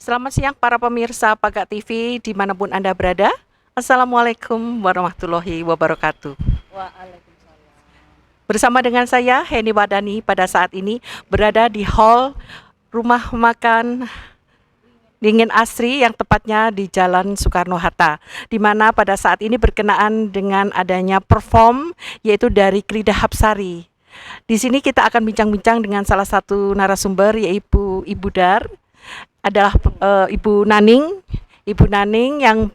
Selamat siang para pemirsa Paga TV dimanapun Anda berada. Assalamualaikum warahmatullahi wabarakatuh. Waalaikumsalam. Bersama dengan saya Heni Wadani pada saat ini berada di hall rumah makan Dingin Asri yang tepatnya di Jalan Soekarno-Hatta, di mana pada saat ini berkenaan dengan adanya perform yaitu dari Krida Hapsari. Di sini kita akan bincang-bincang dengan salah satu narasumber yaitu Ibu Dar, adalah Ibu Naning. Ibu Naning yang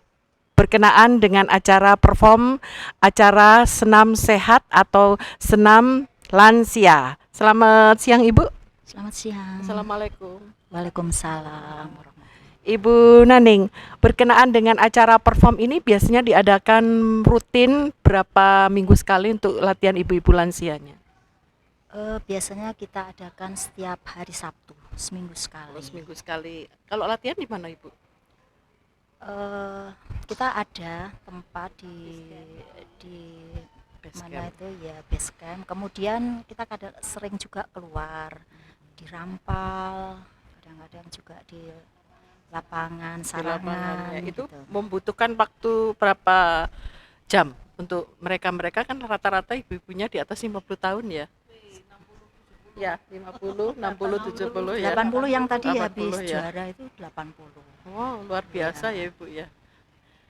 berkenaan dengan acara perform acara senam sehat atau senam lansia. Selamat siang Ibu. Selamat siang. Assalamualaikum. Waalaikumsalam warahmatullahi. Ibu Naning, berkenaan dengan acara perform ini biasanya diadakan rutin berapa minggu sekali untuk latihan ibu-ibu lansianya? Biasanya kita adakan setiap hari Sabtu, seminggu sekali. Seminggu sekali. Kalau latihan di mana Ibu? Kita ada tempat di Base mana camp. itu ya base camp. Kemudian kita kadang sering juga keluar di Rampal, kadang-kadang juga di lapangan Di lapangan Sarangan ya. Itu gitu. membutuhkan waktu berapa jam untuk mereka kan rata-rata ibu-ibunya di atas 50 tahun ya. Ya, 50, 60, 70 ya. 80 yang tadi 80 habis ya. juara itu 80. Wow, luar biasa ya Ya. Ibu ya.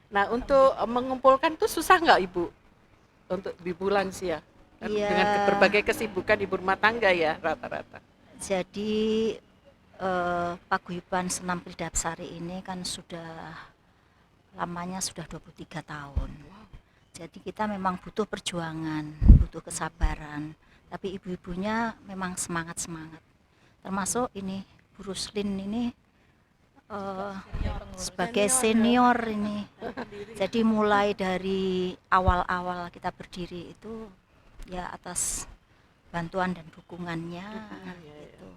Nah, untuk mengumpulkan tuh susah nggak Ibu untuk ibu lansia? Kan Iya. dengan berbagai kesibukan ibu rumah tangga ya rata-rata. Jadi paguyuban senam Krida Hapsari ini kan sudah lamanya sudah 23 tahun. Jadi kita memang butuh perjuangan, butuh kesabaran. Tapi ibu-ibunya memang semangat-semangat. Termasuk ini Bu Ruslin ini sebagai senior ini. Jadi mulai dari awal-awal kita berdiri itu ya atas bantuan dan dukungannya itu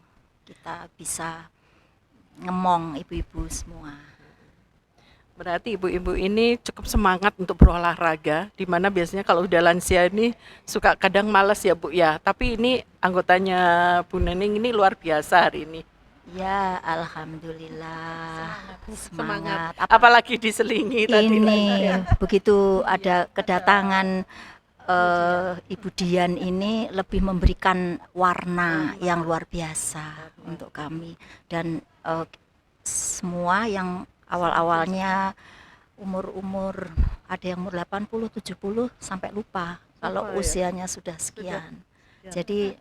kita bisa ngemong ibu-ibu semua. Berarti ibu-ibu ini cukup semangat untuk berolahraga, di mana biasanya kalau udah lansia ini suka kadang malas ya Bu ya. Tapi ini anggotanya Bu Nening ini luar biasa hari ini. Ya, alhamdulillah semangat. Apalagi diselingi tadi Ini ya. begitu ada kedatangan Ibu Dian ini lebih memberikan warna yang luar biasa untuk kami dan semua yang awal-awalnya umur-umur ada yang umur 80, 70 sampai lupa kalau Lupa ya. usianya sudah sekian. Jadi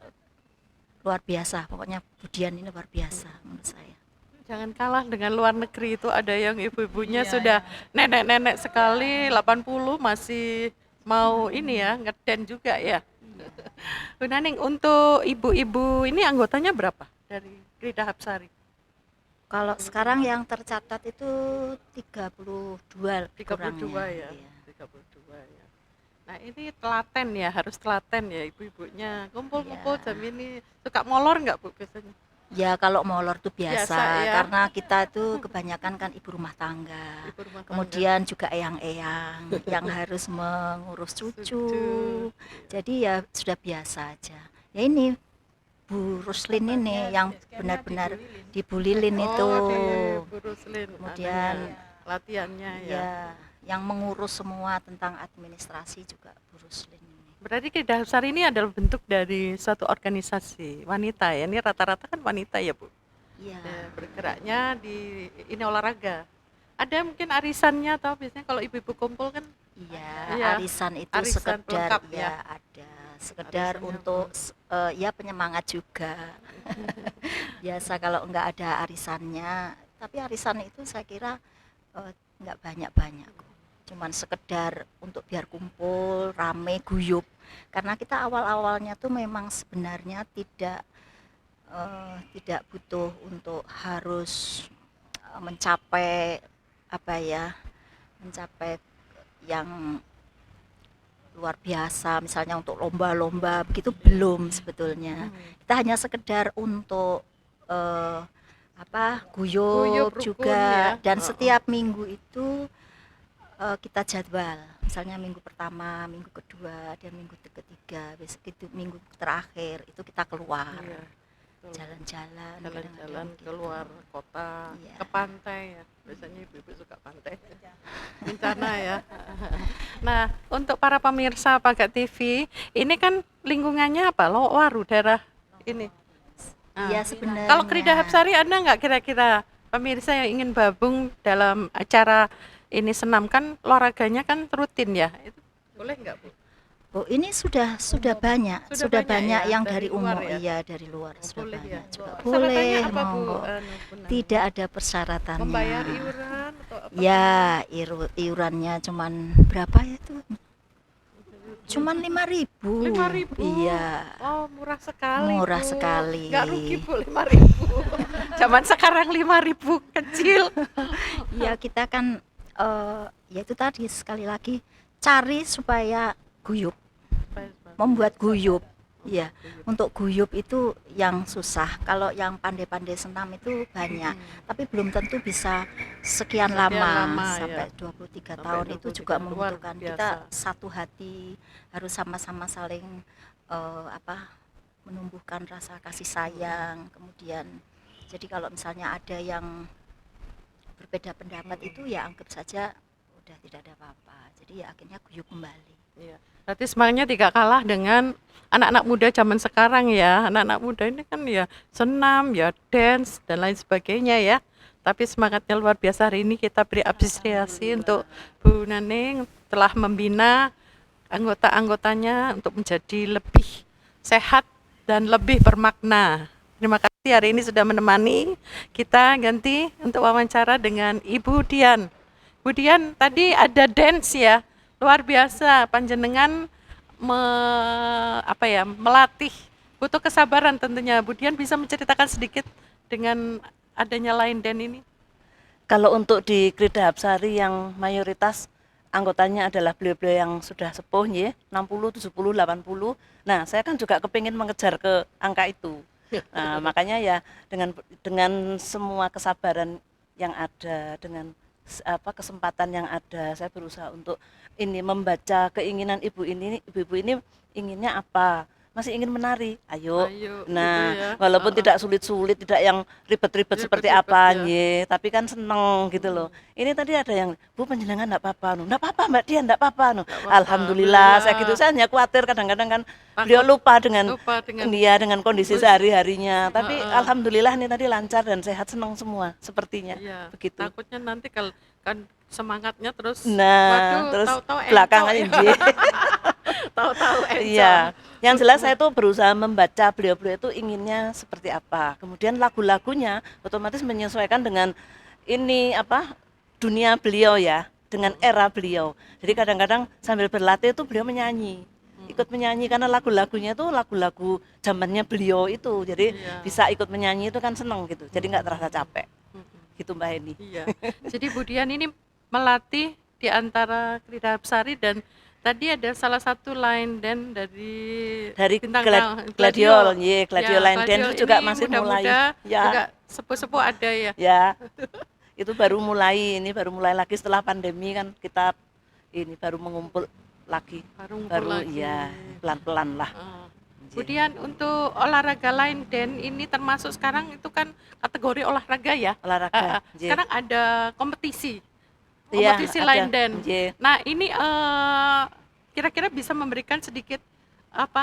luar biasa, pokoknya Bu Dian ini luar biasa menurut saya. Jangan kalah dengan luar negeri, itu ada yang ibu-ibunya sudah nenek-nenek sekali 80 masih mau ini ya ngeden juga ya. Bu Naning, untuk ibu-ibu ini anggotanya berapa dari Krida Hapsari? Kalau sekarang yang tercatat itu 32 32 kurangnya. ya. Iya. 32 ya. Nah, ini telaten ya, harus telaten ya ibu-ibunya. Kumpul-kumpul Iya. jam ini. Suka molor nggak Bu biasanya? Ya kalau molor tuh biasa, Biasa ya. karena kita tuh kebanyakan kan ibu rumah tangga. Ibu rumah tangga. Kemudian juga eyang-eyang yang harus mengurus cucu. Jadi ya sudah biasa aja. Ya ini Bu Ruslin ini yang benar-benar dibulilin itu. Oh, di Bu Ruslin. Kemudian latihannya ya. ya yang mengurus semua tentang administrasi juga Bu Ruslin ini. Berarti Krida Hapsari ini adalah bentuk dari suatu organisasi wanita ya. Ini rata-rata kan wanita ya Bu. Iya. Bergeraknya di ini olahraga. Ada mungkin arisannya atau biasanya kalau ibu-ibu kumpul kan? Iya, Iya, arisan itu arisan sekedar pelengkap ya ya. ada sekedar Arisannya untuk ya penyemangat juga. Biasa kalau enggak ada arisannya, tapi arisan itu saya kira enggak banyak-banyak kok. Cuman sekedar untuk biar kumpul, rame, guyup. Karena kita awal-awalnya tuh memang sebenarnya tidak butuh untuk harus mencapai apa ya, mencapai yang luar biasa misalnya untuk lomba-lomba begitu belum sebetulnya. Kita hanya sekedar untuk guyup Rukun juga ya. dan setiap minggu itu kita jadwal. Misalnya minggu pertama, minggu kedua, dan minggu ketiga, besok itu minggu terakhir itu kita keluar. Iya. jalan-jalan Jalan-jalan kadang-kadang gitu. keluar kota, Iya. ke pantai ya. Biasanya ibu-ibu suka pantai. Bencana ya. Nah, untuk para pemirsa Pagat TV, ini kan lingkungannya apa? Lowaru daerah ini. Nah, Iya kalau Krida sebenarnya. Hapsari ada nggak kira-kira pemirsa yang ingin gabung dalam acara ini senam kan olahraganya kan rutin ya? Itu boleh nggak Bu? Oh, ini sudah banyak, Sudah banyak ya, yang dari dari luar umum, ya? iya dari luar Oh, sudah boleh ya. banyak juga. Persyaratannya Boleh, apa Bu? monggo. Bu Nani? Tidak ada persyaratannya. Membayar iuran atau apa? Ya, iurannya cuman berapa ya tuh? Cuman 5.000. 5.000. Iya, Oh, murah sekali, murah Bu. sekali. Nggak rugi, Bu, 5.000. Zaman sekarang 5.000 kecil. Ya kita kan ya itu tadi sekali lagi cari supaya guyup, membuat guyup. Ya, untuk guyup itu yang susah. Kalau yang pandai-pandai senam itu banyak, tapi belum tentu bisa sekian lama, ya. sampai 23 Sampai tahun itu 23, juga luar membutuhkan biasa. kita satu hati, harus sama-sama saling menumbuhkan rasa kasih sayang. Kemudian jadi kalau misalnya ada yang berbeda pendapat itu ya anggap saja udah tidak ada apa-apa. Jadi ya akhirnya guyup kembali. Iya. Berarti semangatnya tidak kalah dengan anak-anak muda zaman sekarang ya. Anak-anak muda ini kan ya senam, ya dance dan lain sebagainya ya. Tapi semangatnya luar biasa. Hari ini kita beri apresiasi untuk Bu Naning telah membina anggota-anggotanya untuk menjadi lebih sehat dan lebih bermakna. Terima kasih hari ini sudah menemani kita. Ganti untuk wawancara dengan Ibu Dian. Bu Dian, tadi ada dance ya, luar biasa. Panjenengan melatih, butuh kesabaran tentunya. Bu Dian bisa menceritakan sedikit dengan adanya line dance ini? Kalau untuk di Krida Hapsari yang mayoritas anggotanya adalah beliau-beliau yang sudah sepuh ya, 60, 70, 80. Nah, saya kan juga kepingin mengejar ke angka itu. Nah, makanya ya dengan semua kesabaran yang ada, dengan kesempatan yang ada, saya berusaha untuk ini membaca keinginan ibu-ibu ini inginnya apa, masih ingin menari, ayo. Ayo, Nah, gitu ya. walaupun tidak sulit-sulit, tidak yang ribet-ribet seperti Ribet-ribet apa, ya. tapi kan seneng gitu loh. Ini tadi ada yang, Bu panjenengan enggak apa-apa, enggak apa-apa Mbak Dian, enggak apa-apa. apa-apa, Alhamdulillah, saya alhamdulillah. gitu. Saya hanya khawatir kadang-kadang kan Takut beliau lupa dengan dengan dengan kondisi sehari-harinya. Tapi alhamdulillah ini tadi lancar dan sehat, senang semua sepertinya. Iya, Begitu. takutnya nanti kalau kan semangatnya terus Nah, waduh, terus tahu-tahu belakangan encok ini. ya. Tahu-tahu encok. Iya, yang jelas saya tuh berusaha membaca beliau-beliau itu inginnya seperti apa. Kemudian lagu-lagunya otomatis menyesuaikan dengan ini dunia beliau ya, dengan era beliau. Jadi kadang-kadang sambil berlatih itu beliau menyanyi, ikut menyanyi karena lagu-lagunya itu lagu-lagu zamannya beliau itu. Jadi Iya. bisa ikut menyanyi itu kan seneng gitu. Jadi nggak terasa capek. Gitu Mbak Heni. Iya. Jadi Bu Dian ini melatih di antara Krida Hapsari dan tadi ada salah satu line dan dari bintang Gladiol, Gladiol Ya, line dance itu juga ini masih mulai. muda-muda Ya. juga sepuh-sepuh ada ya. Ya, itu baru mulai lagi setelah pandemi kan kita ini baru mengumpul lagi. Baru ngumpul lagi. Ya pelan-pelan lah. Kemudian untuk olahraga line dance ini termasuk sekarang itu kan kategori olahraga ya. Olahraga. Sekarang ada kompetisi Iya, line ada. dance. Nah ini kira-kira bisa memberikan sedikit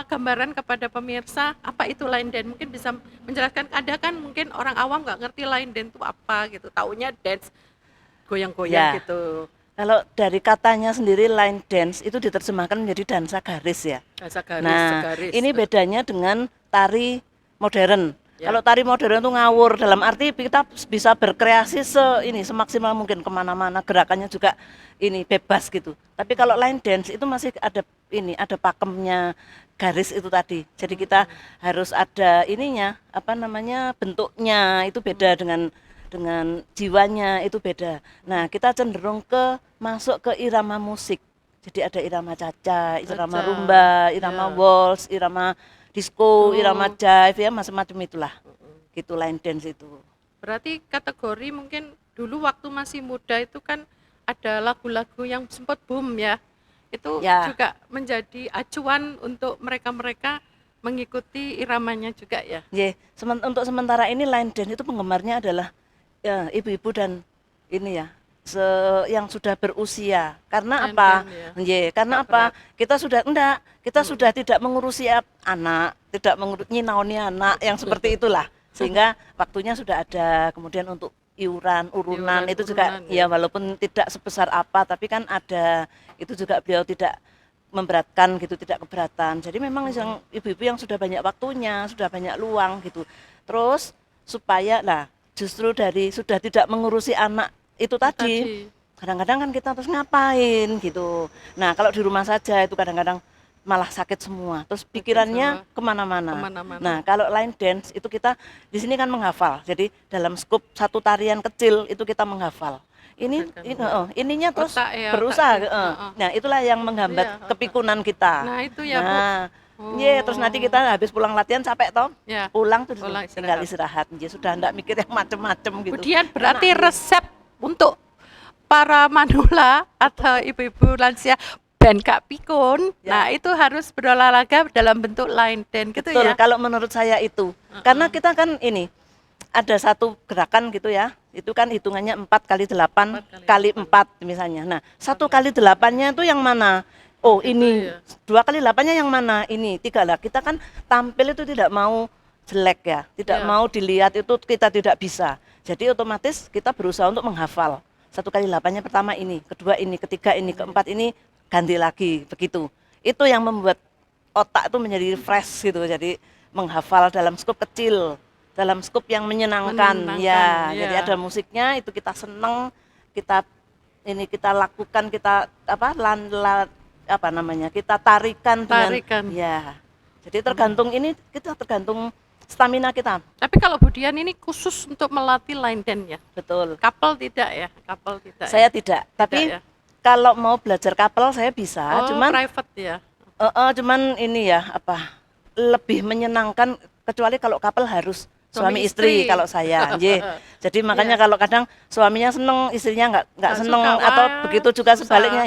gambaran kepada pemirsa apa itu line dance, mungkin bisa menjelaskan. Ada kan mungkin orang awam nggak ngerti line dance itu apa gitu, taunya dance goyang-goyang Ya. gitu. Kalau dari katanya sendiri line dance itu diterjemahkan menjadi dansa garis ya. Dansa garis, Nah, segaris. ini bedanya dengan tari modern. Ya. Kalau tari modern itu ngawur, dalam arti kita bisa berkreasi semaksimal mungkin kemana-mana, gerakannya juga ini bebas gitu. Tapi kalau line dance itu masih ada pakemnya, garis itu tadi. Jadi kita harus ada bentuknya itu beda dengan jiwanya itu beda. Nah, kita cenderung masuk ke irama musik. Jadi ada irama caca, irama rumba, irama waltz, irama disco, irama jive ya, macam-macam itulah. Gitu line dance itu. Berarti kategori mungkin dulu waktu masih muda itu kan ada lagu-lagu yang sempat boom ya. Itu Ya. juga menjadi acuan untuk mereka-mereka mengikuti iramanya juga ya. Untuk sementara ini line dance itu penggemarnya adalah ya, ibu-ibu dan ini ya yang sudah berusia. Karena Line apa? dance ya. Karena Nggak apa? berat. Kita sudah tidak mengurusi anak, tidak mengurusi nyinaoni anak yang seperti itulah. Sehingga waktunya sudah ada. Kemudian untuk urunan Iuran, itu juga urunan, ya ya. walaupun tidak sebesar apa, tapi kan ada. Itu juga beliau tidak memberatkan gitu, tidak keberatan. Jadi memang yang ibu-ibu yang sudah banyak waktunya, sudah banyak luang gitu. Terus supaya lah justru dari sudah tidak mengurusi anak itu tadi. Kadang-kadang kan kita terus ngapain gitu. Nah kalau di rumah saja itu kadang-kadang malah sakit semua. Terus pikirannya kemana-mana. Kemana-mana. Nah kalau line dance itu kita di sini kan menghafal. Jadi dalam skup satu tarian kecil itu kita menghafal. Ininya terus Otak ya, berusaha. otak. Nah itulah yang menghambat Iya, otak. kepikunan kita. Nah, itu ya, Bu. Nah, Oh. terus nanti kita habis pulang latihan capek toh, Ya. pulang tuh Pulang tinggal istirahat. Sudah enggak mikir yang macem-macem gitu. Kemudian berarti Enak, resep untuk para manula atau ibu-ibu lansia band Kak Pikun, Ya. nah itu harus berolahraga dalam bentuk line dance gitu Betul, ya. kalau menurut saya itu. Karena kita kan ini ada satu gerakan gitu ya. Itu kan hitungannya 4 kali 8 kali 4 misalnya. Nah, 1 kali 8-nya itu yang mana? Oh, gitu ini. ya. 2 kali 8-nya yang mana? Ini. 3 lah. Kita kan tampil itu tidak mau jelek ya. Tidak Ya. mau dilihat itu kita tidak bisa. Jadi otomatis kita berusaha untuk menghafal. 1 kali 8-nya pertama ini, kedua ini, ketiga ini, keempat ini ganti lagi begitu. Itu yang membuat otak itu menjadi fresh gitu. Jadi menghafal dalam skup kecil, dalam skup yang menyenangkan, ya. ya. Jadi ada musiknya itu kita seneng, kita lakukan, kita apa namanya? Kita tarikan Tarikan. ya. Jadi tergantung kita tergantung stamina kita. Tapi kalau Budian ini khusus untuk melatih line dance ya. Betul. Couple tidak ya? Couple tidak. Saya tidak, tapi ya? kalau mau belajar couple saya bisa, Oh, cuman private ya. cuman ini ya lebih menyenangkan kecuali kalau couple harus suami istri kalau saya. Jadi makanya Iya. kalau kadang suaminya seneng, istrinya nggak Nggak seneng suka, atau wah, begitu juga susah. sebaliknya.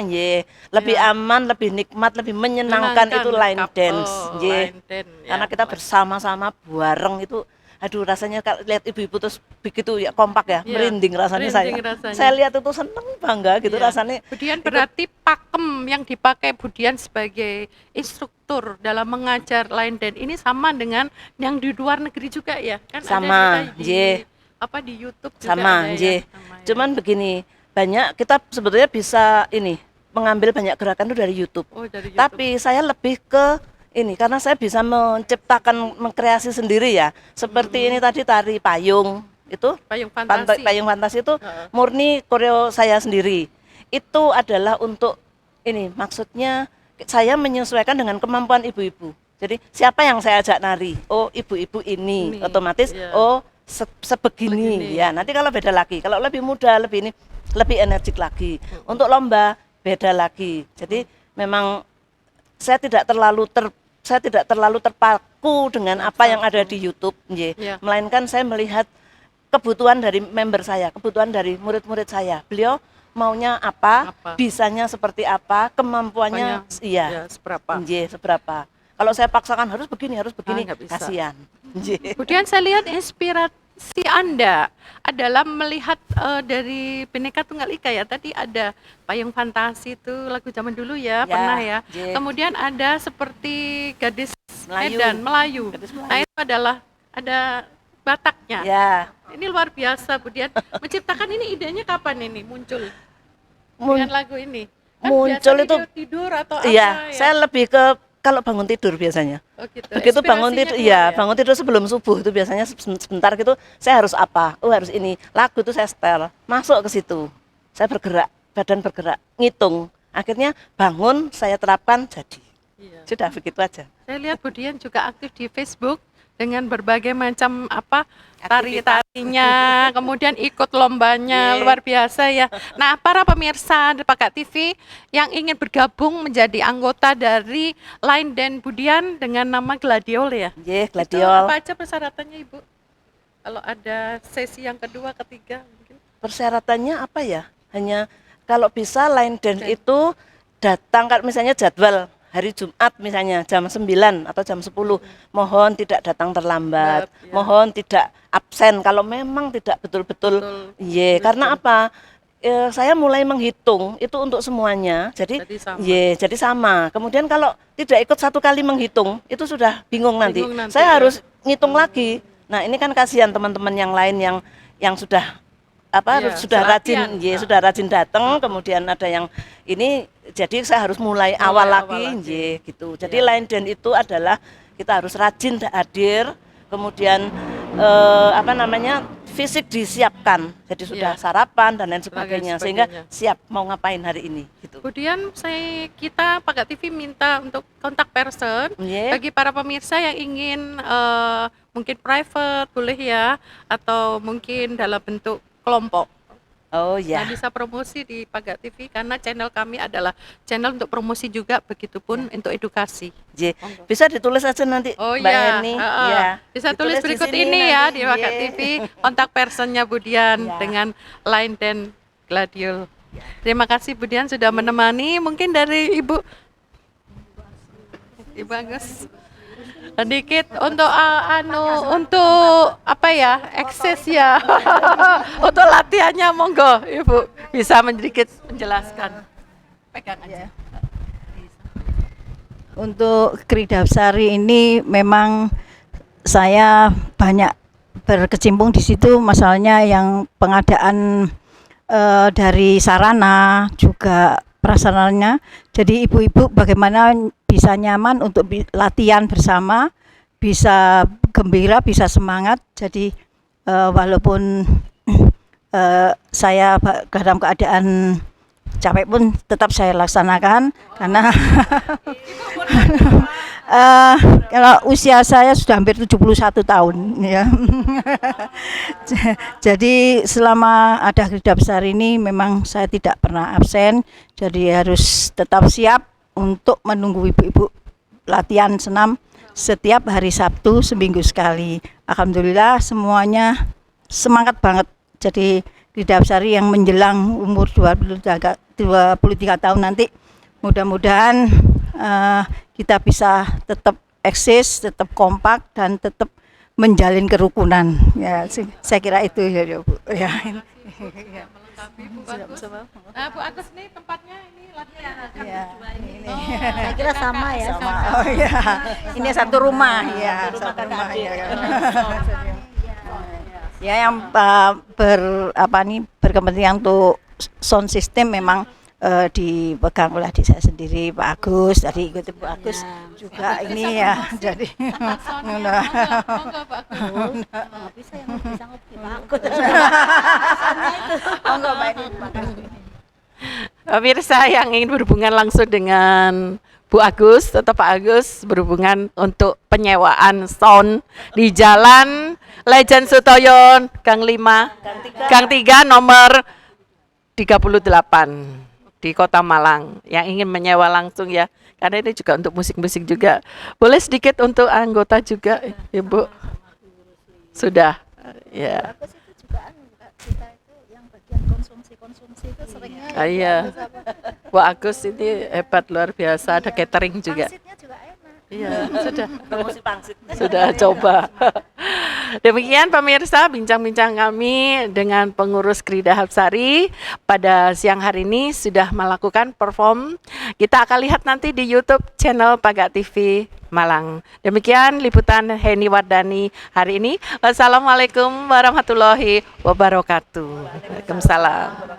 Lebih Iya. aman, lebih nikmat, lebih menyenangkan itu line couple, dance. line dance, ya. Karena kita bersama-sama bareng itu aduh rasanya kalau lihat ibu-ibu terus begitu ya kompak ya, Iya, merinding rasanya merinding saya. rasanya. Saya lihat itu seneng, bangga gitu Iya. rasanya. Budian berarti pakem yang dipakai Budian sebagai instruktur dalam mengajar line dance ini sama dengan yang di luar negeri juga ya? Kan Sama, ada di di YouTube juga sama, ada ya? Sama ya. Cuman begini, banyak kita sebetulnya bisa mengambil banyak gerakan itu dari YouTube. Oh, dari YouTube. Tapi saya lebih ke karena saya bisa menciptakan, mengkreasi sendiri ya. Seperti ini tadi tari payung itu, payung fantasi. payung fantasi itu murni koreo saya sendiri. Itu adalah untuk maksudnya saya menyesuaikan dengan kemampuan ibu-ibu. Jadi siapa yang saya ajak nari? Oh, ibu-ibu ini. Otomatis iya. Sebegini ya. Nanti kalau beda lagi, kalau lebih muda, lebih energik lagi. Untuk lomba beda lagi. Jadi memang saya tidak terlalu terpaku dengan apa yang ada di YouTube, Ya. melainkan saya melihat kebutuhan dari member saya, kebutuhan dari murid-murid saya. Beliau maunya apa, bisanya seperti apa, kemampuannya seberapa. Seberapa. Kalau saya paksakan harus begini, nggak bisa. kasihan. Kemudian saya lihat inspirasi Anda adalah melihat dari Bhinneka Tunggal Ika ya. Tadi ada payung fantasi itu lagu zaman dulu ya, pernah ya. Kemudian ada seperti gadis Melayu. Nah itu adalah ada Bataknya. Ya. Ini luar biasa Budian. Menciptakan ini idenya kapan ini muncul? Dengan lagu ini. Kan Muncul itu tidur atau apa ya? ya? Saya lebih ke kalau bangun tidur biasanya. Oh gitu. Begitu bangun tidur, bangun tidur sebelum subuh itu biasanya sebentar gitu saya harus apa? Oh harus ini. Lagu itu saya setel, masuk ke situ. Saya bergerak, badan bergerak, ngitung. Akhirnya bangun, saya terapkan jadi. Iya. Sudah begitu aja. Saya lihat Budian juga aktif di Facebook dengan berbagai macam tari-tarinya, kemudian ikut lombanya, luar biasa ya. Nah, para pemirsa di Pakat TV yang ingin bergabung menjadi anggota dari Line Dance Budian dengan nama Gladiol ya. Gladiol. Itu apa aja persyaratannya Ibu? Kalau ada sesi yang kedua, ketiga mungkin. Persyaratannya apa ya? Hanya kalau bisa Line Dance itu datang, misalnya jadwal hari Jumat misalnya jam 9 atau jam 10, mohon tidak datang terlambat, mohon tidak absen kalau memang tidak betul-betul. Iya, karena apa? Saya mulai menghitung itu untuk semuanya, jadi jadi sama. Kemudian kalau tidak ikut satu kali menghitung, itu sudah bingung nanti. Saya harus ngitung lagi. Nah, ini kan kasihan teman-teman yang lain yang sudah sudah rajin, sudah rajin datang, kemudian ada yang ini, jadi saya harus mulai awal lagi, gitu. Jadi line dance itu adalah kita harus rajin hadir, kemudian fisik disiapkan, jadi sudah sarapan dan lain sebagainya, sehingga siap mau ngapain hari ini. Gitu. Kemudian kita Pagat TV minta untuk kontak person bagi para pemirsa yang ingin mungkin private boleh ya, atau mungkin dalam bentuk kelompok. Oh ya. Nah, bisa promosi di Pagat TV karena channel kami adalah channel untuk promosi juga, begitupun untuk edukasi. Bisa ditulis aja nanti, Mbak Heni. Bisa tulis berikut ini ya di Pagat TV, kontak personnya Budian dengan line dan Gladiol. Terima kasih Budian sudah menemani. Mungkin dari Ibu Agus sedikit untuk untuk ekses ya. Untuk latihannya monggo Ibu bisa sedikit menjelaskan. Pegang aja. Untuk Kridapsari ini memang saya banyak berkecimpung di situ, masalahnya yang pengadaan dari sarana juga prasarananya. Jadi ibu-ibu bagaimana bisa nyaman untuk latihan bersama, bisa gembira, bisa semangat. Jadi walaupun saya dalam keadaan capek pun tetap saya laksanakan karena kalau usia saya sudah hampir 71 tahun ya. Jadi selama ada Kridapsari ini memang saya tidak pernah absen, jadi harus tetap siap untuk menunggu ibu-ibu latihan senam setiap hari Sabtu seminggu sekali. Alhamdulillah semuanya semangat banget. Jadi Kridapsari yang menjelang umur 23 tahun nanti mudah-mudahan kita bisa tetap eksis, tetap kompak dan tetap menjalin kerukunan. Ya, saya kira itu ya Bu. Ya. Bu Agus nih tempatnya ini latihan. Ya, ini. Saya kira sama ya. Sama. Oh ya. Ini satu rumah ya. Satu rumah ya. Ya yang berkepentingan untuk sound system memang dipegang oleh adik saya sendiri, Pak Agus. Tadi ikut Bu Agus juga ini ya. Jadi bisa yang bisa ngopi Pak Agus. enggak baik. Pemirsa yang ingin berhubungan langsung dengan Bu Agus atau Pak Agus berhubungan untuk penyewaan sound di Jalan Legend Sutoyo Gang 5 Gang 3 nomor 38 di Kota Malang, yang ingin menyewa langsung ya, karena ini juga untuk musik-musik juga. Boleh sedikit untuk anggota juga Ibu? Sudah ya. Bagus itu juga kita itu yang bagian konsumsi itu seringnya Iya. Bu Agus ini hebat luar biasa, ada catering juga. pangsitnya juga enak. Iya, sudah. Promosi pangsit. Sudah coba. Demikian pemirsa bincang-bincang kami dengan pengurus Kridapsari pada siang hari ini sudah melakukan perform. Kita akan lihat nanti di YouTube channel Pagat TV Malang. Demikian liputan Heni Wardani hari ini. Wassalamualaikum warahmatullahi wabarakatuh. Waalaikumsalam.